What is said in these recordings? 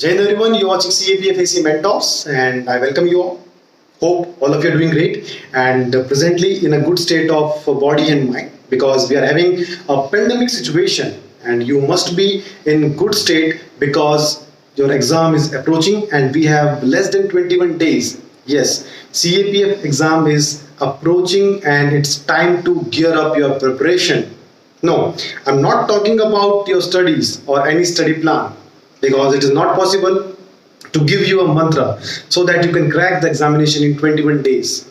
Jai Hind everyone, you're watching CAPFAC Mentors and I welcome you all. Hope all of you are doing great and presently in a good state of body and mind because we are having a pandemic situation and you must be in good state because your exam is approaching and we have less than 21 days. Yes, CAPF exam is approaching and it's time to gear up your preparation. No, I'm not talking about your studies or any study plan because it is not possible to give you a mantra so that you can crack the examination in 21 days.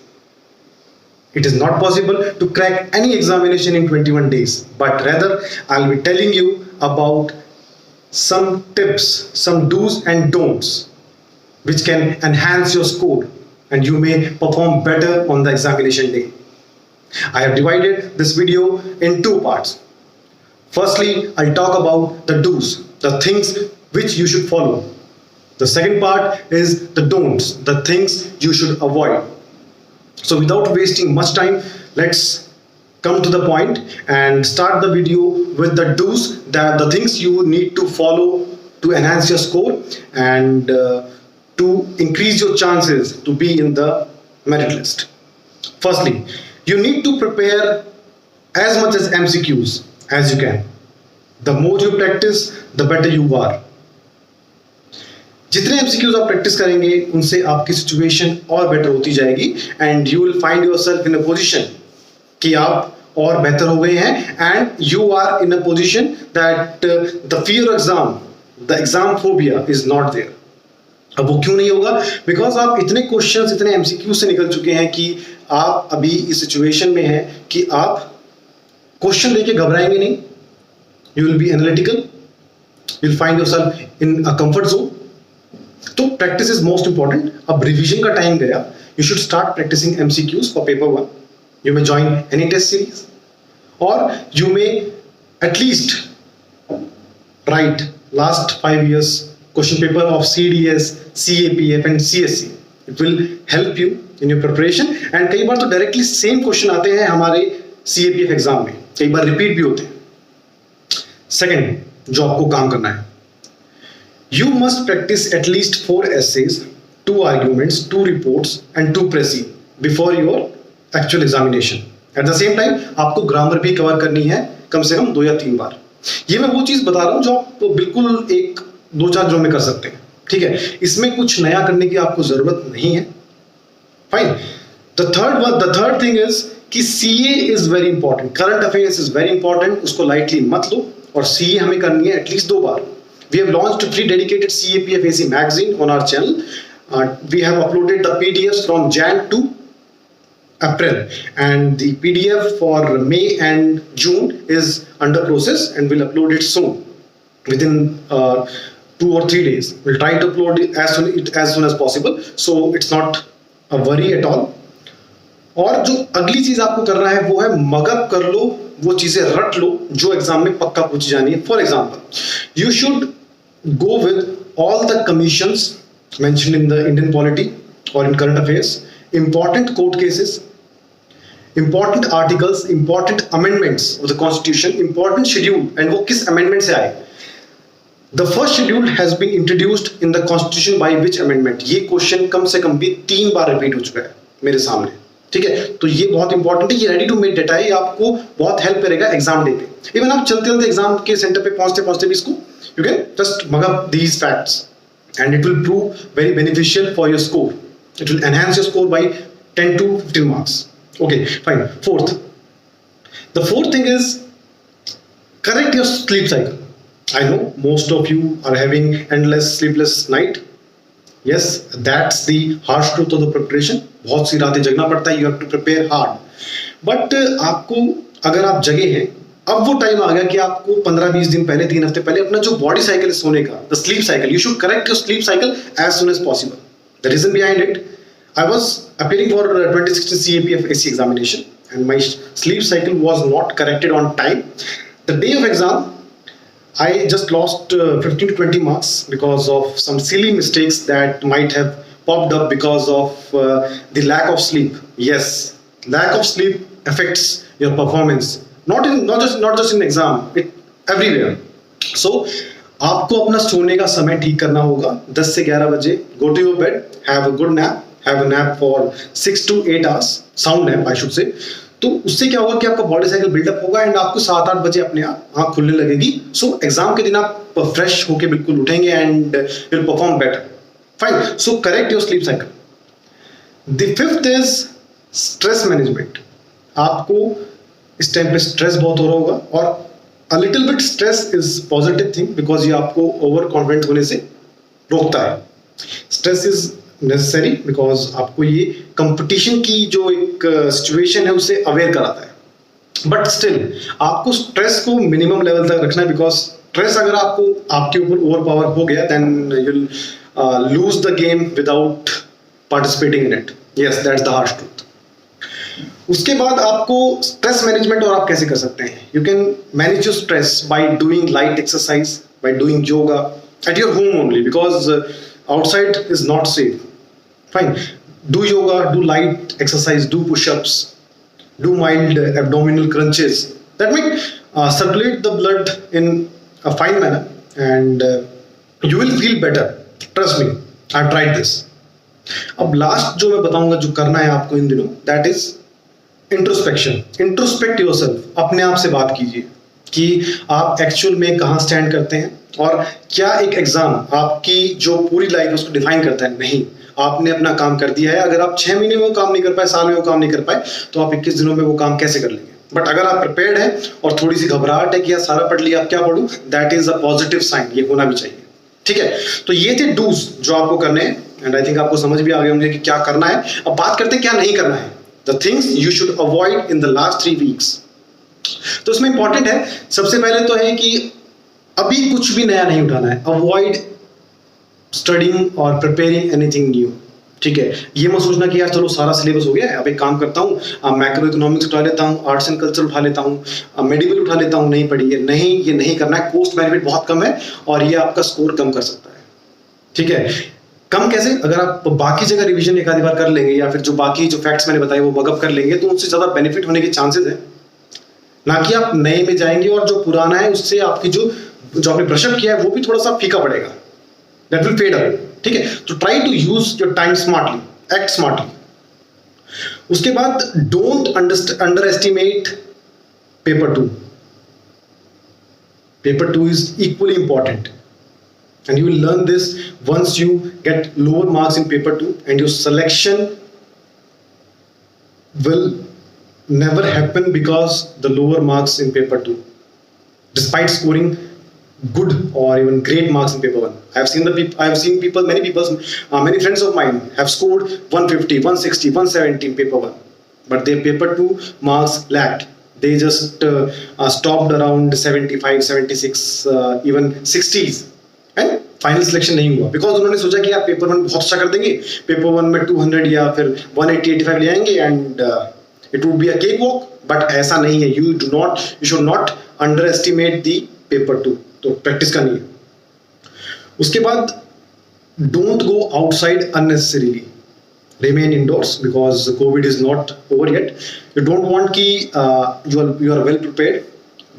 It is not possible to crack any examination in 21 days, but rather I'll be telling you about some tips, some do's and don'ts which can enhance your score and you may perform better on the examination day. I have divided this video in two parts. Firstly, I'll talk about the do's, the things which you should follow. The second part is the don'ts, the things you should avoid. So without wasting much time, let's come to the point and start the video with the do's, the things you need to follow to enhance your score and to increase your chances to be in the merit list. Firstly, you need to prepare as much as MCQs as you can. The more you practice, the better you are. जितने MCQs आप practice करेंगे उनसे आपकी situation और better होती जाएगी and you will find yourself in a position कि आप और बेहतर हो गए हैं and you are in a position that the fear exam, the exam phobia is not there. अब वो क्यों नहीं होगा? बिकॉज आप इतने क्वेश्चंस, इतने MCQ से निकल चुके हैं कि आप अभी इस सिचुएशन में हैं कि आप क्वेश्चन लेके घबराएंगे नहीं. You will be analytical. You'll find yourself in a comfort zone. तो practice is most important. अब revision का time गया. You should start practicing MCQs for paper 1. You may join any test series, or you may at least write last 5 years question paper of CDS, CAPF and CSC. It will help you in your preparation. And कई बार तो directly same question आते हैं हमारे CAPF exam में. कई बार repeat भी होते हैं. सेकेंड, जो आपको काम करना है, you must practice at least 4 essays, 2 arguments, 2 reports and 2 presi before your actual examination. At the same time आपको ग्रामर भी कवर करनी है कम से कम 2 या 3 बार. ये मैं वो चीज बता रहा हूं जो आप बिल्कुल 1-2-4 दिनों में कर सकते हैं. ठीक है, इसमें कुछ नया करने की आपको जरूरत नहीं है. Fine. The third thing is कि CA is very important. Current affairs is very important. उसको लाइटली मत लो और CA हमें करनी है at least 2 bar. We have launched a free dedicated CAPFAC magazine on our channel. We have uploaded the PDFs from Jan to April and the PDF for May and June is under process and we'll upload it soon within 2 or 3 days. We'll try to upload it as soon as possible, so it's not a worry at all. और जो अगली चीज आपको करना है वो है mug up कर लो, वो चीजें रट लो जो एग्जाम में पक्का पूछी जानी है. For example, you should go with all the commissions mentioned in the Indian polity or in current affairs, important court cases, important articles, important amendments of the constitution, important schedule and वो किस amendment से आए. The first schedule has been introduced in the constitution by which amendment. ये question कम से कम भी 3 बार repeat हो चुका है मेरे सामने. ठीक है, तो ये बहुत इंपॉर्टेंट है. ये रेडी टू मेड डेटा है, ये आपको बहुत हेल्प करेगा एग्जाम डे पे. इवन आप चलते चलते एग्जाम के सेंटर पे पहुंचते पहुंचते भी इसको you can just mug up these facts and it will prove very beneficial for your score. It will enhance your score by 10 to 15 marks. Okay, fine. The fourth thing is correct your sleep cycle. I know most of you are having endless sleepless night. Yes, that's the harsh truth of the preparation. बहुत सी रातें जगना पड़ता है. You have to prepare hard. But आपको अगर आप जगे हैं, अब वो टाइम आ गया कि आपको 15-20 दिन पहले, 3 हफ्ते पहले अपना जो बॉडी साइकिल है सोने का, the sleep cycle, you should correct your sleep cycle as soon as possible. The reason behind it, I was appearing for 2016 CAPFAC examination and my sleep cycle was not corrected on time. The day of exam I just lost 15 to 20 marks because of some silly mistakes that might have popped up because of the lack of sleep. Yes, lack of sleep affects your performance. Not just in exam, it everywhere. So आपको अपना सोने का समय ठीक करना होगा। 10 से 11 बजे go to your bed, have a good nap, have a nap for 6 to 8 hours, sound nap I should say. तो उससे क्या होगा कि आपका बॉडी साइकिल बिल्डअप होगा एंड आपको 7-8 बजे अपने आप आंख खुलने लगेगी। सो एग्जाम के दिन आप फ्रेश होके बिल्कुल उठेंगे and will perform better. Fine, so correct your sleep cycle. The fifth is stress management. आपको इस टाइम पे स्ट्रेस बहुत हो रहा होगा और a little bit stress is positive thing because ये आपको ओवर कॉन्फिडेंट होने से रोकता है। स्ट्रेस इज नेसेसरी बिकॉज आपको ये कंपटीशन की जो एक सिचुएशन है उससे अवेयर कराता है। बट स्टिल आपको स्ट्रेस को मिनिमम लेवल तक रखना है बिकॉज स्ट्रेस अगर आपको आपके ऊपर ओवर पावर हो गया then you will lose the game without participating in it. Yes, that's the harsh truth. उसके बाद आपको स्ट्रेस मैनेजमेंट और आप कैसे कर सकते हैं? You can manage your stress by doing light exercise, by doing yoga at your home only because outside is not safe. Fine, do yoga, do light exercise, do pushups, do mild abdominal crunches that make circulate the blood in a fine manner and you will feel better. Trust me, I've tried this. अब last जो मैं बताऊंगा जो करना है आपको इन दिनों, that is introspection. Introspect yourself, अपने आप से बात कीजिए कि आप एक्चुअल में कहाँ स्टैंड करते हैं और क्या एक एग्जाम आपकी जो पूरी लाइफ उसको डिफाइन करता है। नहीं, आपने अपना काम कर दिया है। अगर आप 6 महीने में वो काम नहीं कर पाए, साल में वो काम नहीं कर पाए, तो आप 21 दिनों में वो काम कैसे कर लेंगे? बट अगर आप प्रिपेयर्ड हैं और थोड़ी सी घबराहट है कि यार सारा पढ़ लिया अब क्या पढ़ूं, that is a positive sign, ये होना भी चाहिए। ठीक है, तो ये थे डूज जो आपको करने हैं एंड आई थिंक आपको समझ भी आ गए होंगे कि क्या करना है। अब बात करते हैं क्या नहीं करना है, the things you should avoid in the last 3 weeks. तो इसमें इंपॉर्टेंट है, सबसे पहले तो है कि अभी कुछ भी नया नहीं उठाना है। अवॉइड स्टडिंग और प्रिपेयरिंग एनीथिंग न्यू। ठीक है, ये मत सोचना कि यार चलो सारा सिलेबस हो गया है, अब एक काम करता हूँ मैक्रो इकोनॉमिक्स उठा लेता हूँ, आर्ट्स एंड कल्चर उठा लेता हूँ, मेडिकल उठा लेता हूँ, नहीं पढ़ी है। नहीं, ये नहीं करना है। कोस्ट बेनिफिट बहुत कम है और ये आपका स्कोर कम कर सकता है। ठीक है, कम कैसे? अगर आप बाकी जगह रिवीजन एक आधी बार कर लेंगे या फिर जो बाकी जो फैक्ट्स मैंने बताए वो वर्कअप कर लेंगे तो उससे ज़्यादा बेनिफिट होने के चांसेस है, ना कि आप नए में जाएंगे और जो पुराना है उससे आपकी जो आपने ब्रशअप किया है वो भी थोड़ा सा फीका पड़ेगा, दैट विल फेड अवे। ठीक है, तो try to use your time smartly, act smartly. उसके बाद don't underestimate paper 2। Paper 2 is equally important and you will learn this once you get lower marks in paper 2 and your selection will never happen because the lower marks in paper 2 despite scoring good or even great marks in paper 1. I have seen many friends of mine have scored 150, 160, 170 in paper 1 but their paper 2 marks lacked. They just stopped around 75, 76, even 60s and final selection नहीं हुआ because उन्होंने सोचा कि आप paper 1 बहुत अच्छा कर देंगे, पेपर 1 में 200 या फिर 180, 85 ले आएंगे and it would be a cake walk. But ऐसा नहीं है। You should not under estimate the paper 2। तो प्रैक्टिस करनी है। उसके बाद don't go outside unnecessarily, remain indoors because COVID is not over yet. You don't want कि you are well prepared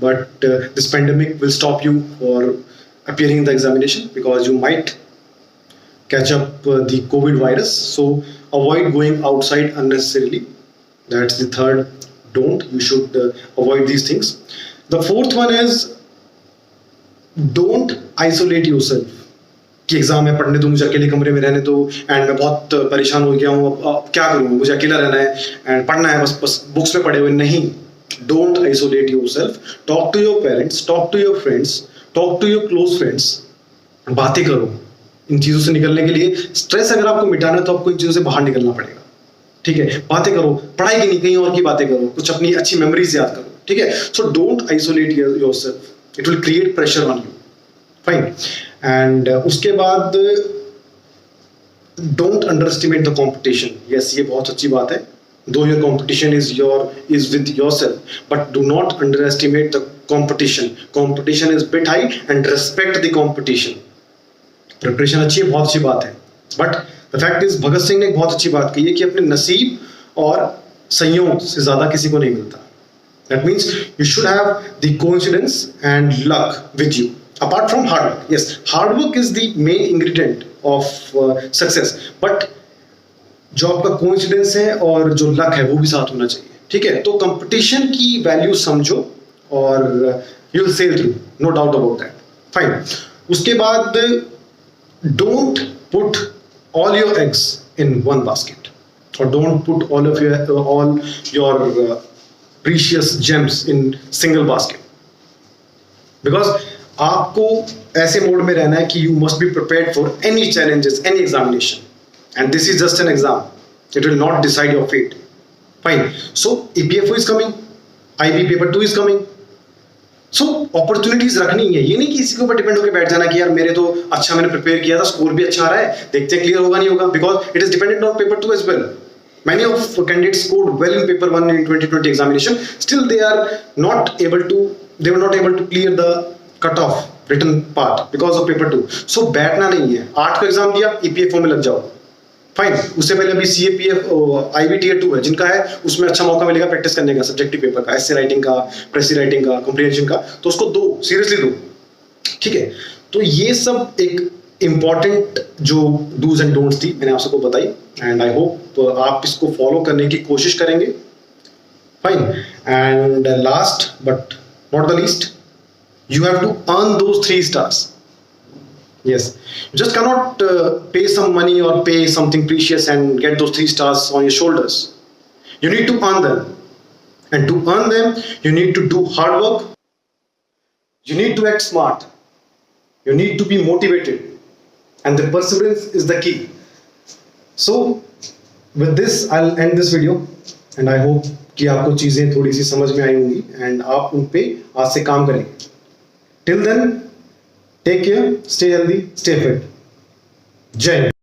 but this pandemic will stop you for appearing in the examination because you might catch up the COVID virus. So avoid going outside unnecessarily. That's the third don't. You should avoid these things. The fourth one is don't isolate yourself. कि exam है, पढ़ने दो, मुझे अकेले कमरे में रहने दो एंड मैं बहुत परेशान हो गया हूँ, अब क्या करूँ, मुझे अकेला रहना है एंड पढ़ना है, बस बुक्स में पढ़े हुए। नहीं, don't isolate yourself. Talk to your parents, talk to your friends, talk to your close friends. बातें करो इन चीज़ों से निकलने के लिए। स्ट्रेस अगर आपको मिटाना है तो आपको इन चीज़ों से बाहर निकलना पड़ेगा। ठीक है, बातें करो, पढ़ाई की नहीं, कहीं और की बातें करो, कुछ अपनी अच्छी मेमोरीज याद करो। ठीक है, so don't isolate yourself, it will create pressure on you. Fine, and उसके बाद don't under estimate the competition. Yes, ये बहुत अच्छी बात है। Though your competition is with yourself, but do not underestimate the competition. Competition is bit high and respect the competition. Preparation अच्छी है, बहुत अच्छी बात है, but the fact is Bhagat Singh ने एक बहुत अच्छी बात कही है कि अपने नसीब और संयोग से ज्यादा किसी को नहीं मिलता। That means you should have the coincidence and luck with you. apart from hard work. Yes, hard work is the main ingredient of success, but जो आपका कोइंसिडेंस है और जो लक है वो भी साथ होना चाहिए. ठीक है, तो कंपटीशन की वैल्यू समझो और you will sail through, no doubt about that. Fine. उसके बाद don't put all your eggs in one basket, और don't put all your precious gems in single basket. Because आपको ऐसे मोड में रहना है कि you must be prepared for any challenges, any examination, and this is just an exam. It will not decide your fate. Fine. So EPFO is coming, IB paper 2 is coming. So opportunities रखनी है. ये नहीं कि किसी के ऊपर depend होकर बैठ जाना कि यार मेरे तो अच्छा मैंने प्रिपेयर किया था, स्कोर भी अच्छा आ रहा है, देखते हैं क्लियर होगा नहीं होगा. Because it is dependent on paper 2 as well. Many of candidates scored well in paper 1 in 2020 examination. Still they were not able to clear the cutoff written part because of paper 2. So बैठना नहीं है. 8 का exam दिया, EPFO में लग जाओ. Fine. उससे पहले अभी CAPF IB Tier 2 है, जिनका है उसमें अच्छा मौका मिलेगा प्रैक्टिस करने का, सब्जेक्टिव पेपर का, एसे राइटिंग का, प्रेसी राइटिंग का, कॉम्प्रिहेंशन का, तो उसको दो, सीरियसली दो. ठीक है, तो ये सब एक इंपॉर्टेंट जो डूज एंड डोंट्स थी मैंने आप सबको बताई, एंड आई होप आप इसको फॉलो करने की कोशिश करेंगे. Fine. And last but not the least, you have to earn those 3 stars. Yes, you just cannot pay some money or pay something precious and get those 3 stars on your shoulders. You need to earn them, and to earn them you need to do hard work, you need to act smart, you need to be motivated, and the perseverance is the key. So with this I'll end this video, and I hope कि आपको चीजें थोड़ी सी समझ में आई होंगी and आप उन पे आज से काम करेंगे. Till then, take care, stay healthy, stay fit. Jai Hind.